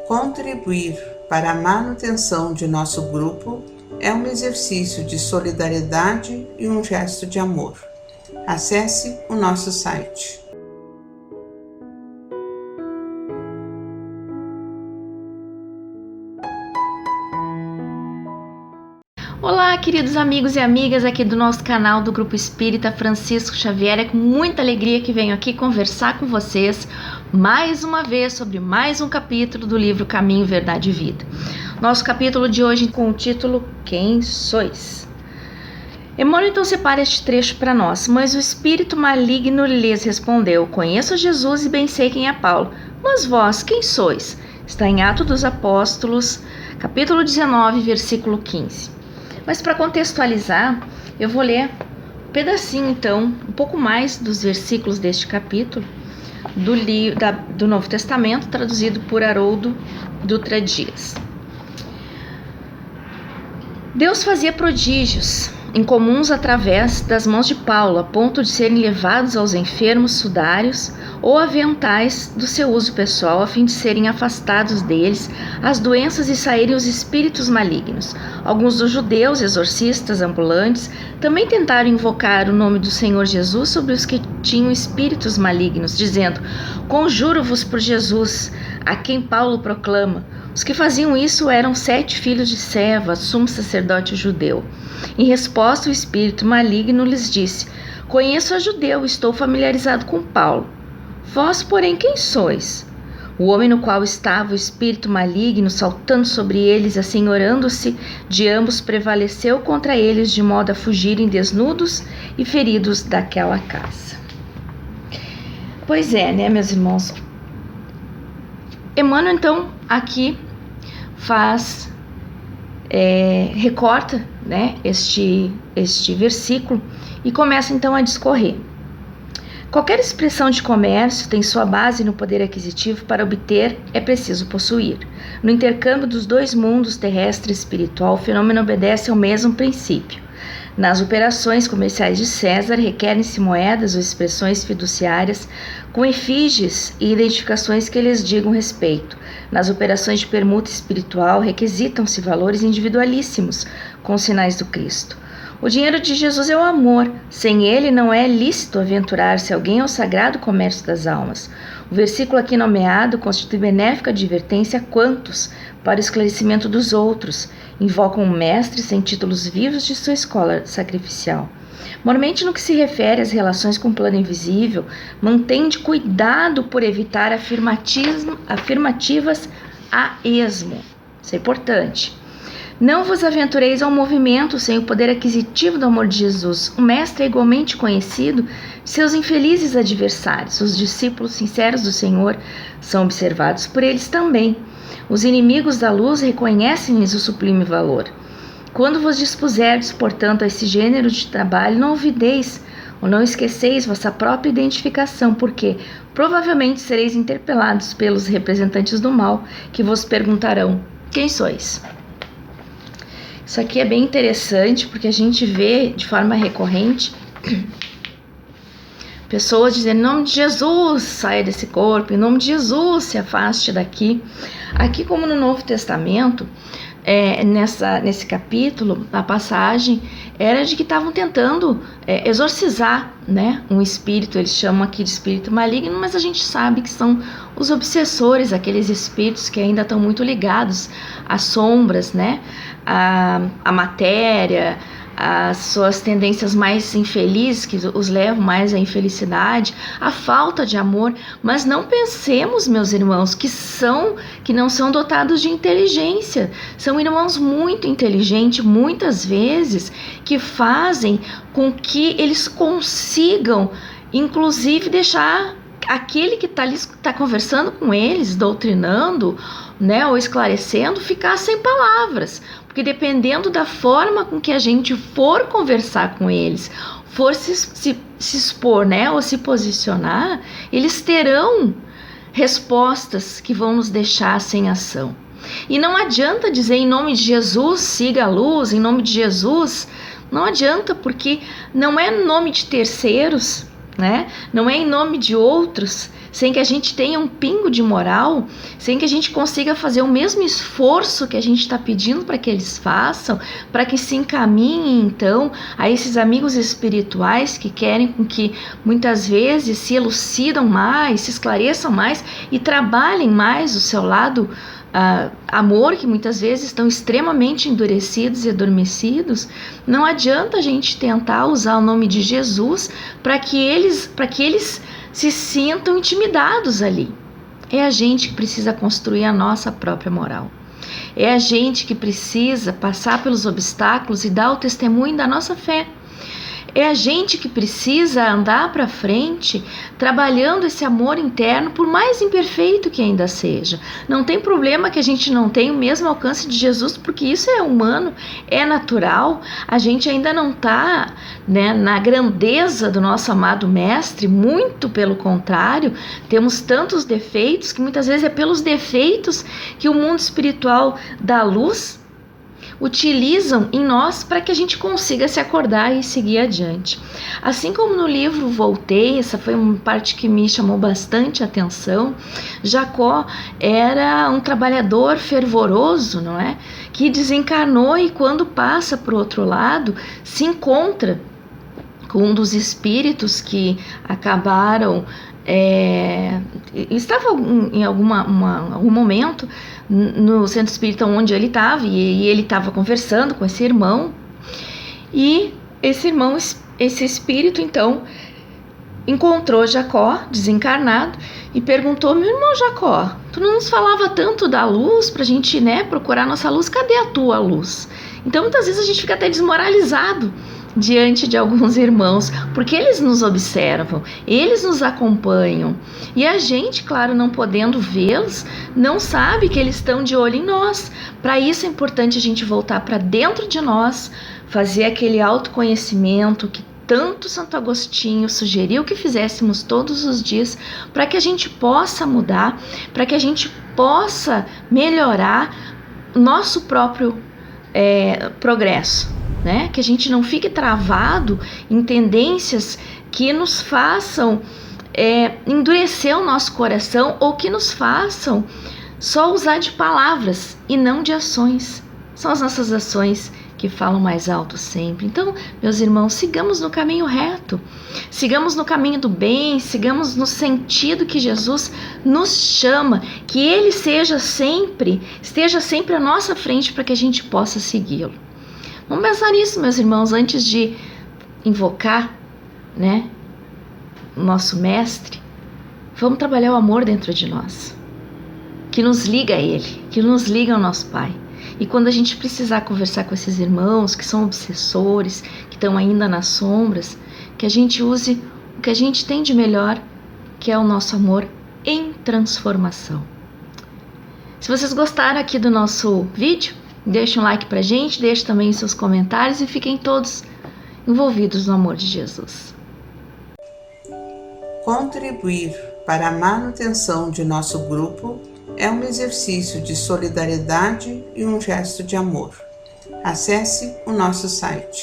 Contribuir para a manutenção de nosso grupo é um exercício de solidariedade e um gesto de amor. Acesse o nosso site. Olá, queridos amigos e amigas aqui do nosso canal do Grupo Espírita Francisco Xavier. É com muita alegria que venho aqui conversar com vocês mais uma vez sobre mais um capítulo do livro Caminho, Verdade e Vida. Nosso capítulo de hoje com o título Quem Sois? Emmanuel então separa este trecho para nós. Mas o espírito maligno lhes respondeu: conheço Jesus e bem sei quem é Paulo, mas vós quem sois? Está em Atos dos Apóstolos, capítulo 19, versículo 15. Mas para contextualizar, eu vou ler um pedacinho então, um pouco mais dos versículos deste capítulo do Novo Testamento, traduzido por Haroldo Dutra Dias. Deus fazia prodígios incomuns através das mãos de Paulo, a ponto de serem levados aos enfermos sudários ou aventais do seu uso pessoal, a fim de serem afastados deles as doenças e saírem os espíritos malignos. Alguns dos judeus, exorcistas ambulantes, também tentaram invocar o nome do Senhor Jesus sobre os que tinham espíritos malignos, dizendo: conjuro-vos por Jesus, a quem Paulo proclama. Os que faziam isso eram 7 filhos de Seva, sumo sacerdote judeu. Em resposta, o espírito maligno lhes disse: conheço a judeu, estou familiarizado com Paulo. Vós, porém, quem sois? O homem no qual estava o espírito maligno, saltando sobre eles, assenhorando-se de ambos, prevaleceu contra eles, de modo a fugirem desnudos e feridos daquela casa. Pois é, né, meus irmãos? Emmanuel, então, aqui recorta, né, este versículo e começa então a discorrer. Qualquer expressão de comércio tem sua base no poder aquisitivo. Para obter, é preciso possuir. No intercâmbio dos dois mundos, terrestre e espiritual, o fenômeno obedece ao mesmo princípio. Nas operações comerciais de César, requerem-se moedas ou expressões fiduciárias com efígies e identificações que lhes digam respeito. Nas operações de permuta espiritual, requisitam-se valores individualíssimos com os sinais do Cristo. O dinheiro de Jesus é o amor. Sem ele não é lícito aventurar-se alguém ao sagrado comércio das almas. O versículo aqui nomeado constitui benéfica advertência a quantos, para o esclarecimento dos outros, invocam um mestre sem títulos vivos de sua escola sacrificial. Mormente no que se refere às relações com o plano invisível, mantém-de cuidado por evitar afirmativas a esmo. Isso é importante. Não vos aventureis ao movimento sem o poder aquisitivo do amor de Jesus. O mestre é igualmente conhecido de seus infelizes adversários. Os discípulos sinceros do Senhor são observados por eles também. Os inimigos da luz reconhecem-lhes o sublime valor. Quando vos dispuserdes, portanto, a esse gênero de trabalho, não olvideis ou não esqueceis vossa própria identificação, porque provavelmente sereis interpelados pelos representantes do mal, que vos perguntarão: quem sois? Isso aqui é bem interessante, porque a gente vê de forma recorrente pessoas dizendo: em nome de Jesus, saia desse corpo, em nome de Jesus, se afaste daqui. Aqui, como no Novo Testamento, nesse capítulo, a passagem era de que estavam tentando exorcizar, né, um espírito. Eles chamam aqui de espírito maligno, mas a gente sabe que são os obsessores, aqueles espíritos que ainda estão muito ligados às sombras, né, à matéria, as suas tendências mais infelizes, que os levam mais à infelicidade, à falta de amor. Mas não pensemos, meus irmãos, que não são dotados de inteligência. São irmãos muito inteligentes, muitas vezes, que fazem com que eles consigam, inclusive, deixar aquele que está conversando com eles, doutrinando, né, ou esclarecendo, ficar sem palavras. Porque dependendo da forma com que a gente for conversar com eles, for se expor, né, ou se posicionar, eles terão respostas que vão nos deixar sem ação. E não adianta dizer em nome de Jesus, siga a luz, em nome de Jesus. Não adianta, porque não é em nome de terceiros, né? Não é em nome de outros sem que a gente tenha um pingo de moral, sem que a gente consiga fazer o mesmo esforço que a gente está pedindo para que eles façam, para que se encaminhem então a esses amigos espirituais que querem com que muitas vezes se elucidam mais, se esclareçam mais e trabalhem mais o seu lado amor, que muitas vezes estão extremamente endurecidos e adormecidos. Não adianta a gente tentar usar o nome de Jesus para que eles se sintam intimidados ali. É a gente que precisa construir a nossa própria moral. É a gente que precisa passar pelos obstáculos e dar o testemunho da nossa fé. É a gente que precisa andar para frente, trabalhando esse amor interno, por mais imperfeito que ainda seja. Não tem problema que a gente não tenha o mesmo alcance de Jesus, porque isso é humano, é natural. A gente ainda não está, né, na grandeza do nosso amado Mestre, muito pelo contrário. Temos tantos defeitos que muitas vezes é pelos defeitos que o mundo espiritual da luz utilizam em nós para que a gente consiga se acordar e seguir adiante. Assim como no livro Voltei, essa foi uma parte que me chamou bastante atenção. Jacó era um trabalhador fervoroso, não é? Que desencarnou e quando passa para o outro lado se encontra com um dos espíritos que acabaram estava em algum momento no centro espírita onde ele estava, e ele estava conversando com esse irmão, e esse espírito então encontrou Jacó desencarnado e perguntou: meu irmão Jacó, tu não nos falava tanto da luz pra gente, né, procurar nossa luz, cadê a tua luz? Então muitas vezes a gente fica até desmoralizado diante de alguns irmãos, porque eles nos observam, eles nos acompanham, e a gente, claro, não podendo vê-los, não sabe que eles estão de olho em nós. Para isso é importante a gente voltar para dentro de nós, fazer aquele autoconhecimento que tanto Santo Agostinho sugeriu que fizéssemos todos os dias, para que a gente possa mudar, para que a gente possa melhorar nosso próprio progresso. Né? Que a gente não fique travado em tendências que nos façam endurecer o nosso coração, ou que nos façam só usar de palavras e não de ações. São as nossas ações que falam mais alto sempre. Então, meus irmãos, sigamos no caminho reto, sigamos no caminho do bem, sigamos no sentido que Jesus nos chama, que Ele esteja sempre à nossa frente para que a gente possa segui-lo. Vamos pensar nisso, meus irmãos, antes de invocar, né, o nosso Mestre. Vamos trabalhar o amor dentro de nós, que nos liga a Ele, que nos liga ao nosso Pai. E quando a gente precisar conversar com esses irmãos que são obsessores, que estão ainda nas sombras, que a gente use o que a gente tem de melhor, que é o nosso amor em transformação. Se vocês gostaram aqui do nosso vídeo, deixe um like pra gente, deixe também seus comentários e fiquem todos envolvidos no amor de Jesus. Contribuir para a manutenção de nosso grupo é um exercício de solidariedade e um gesto de amor. Acesse o nosso site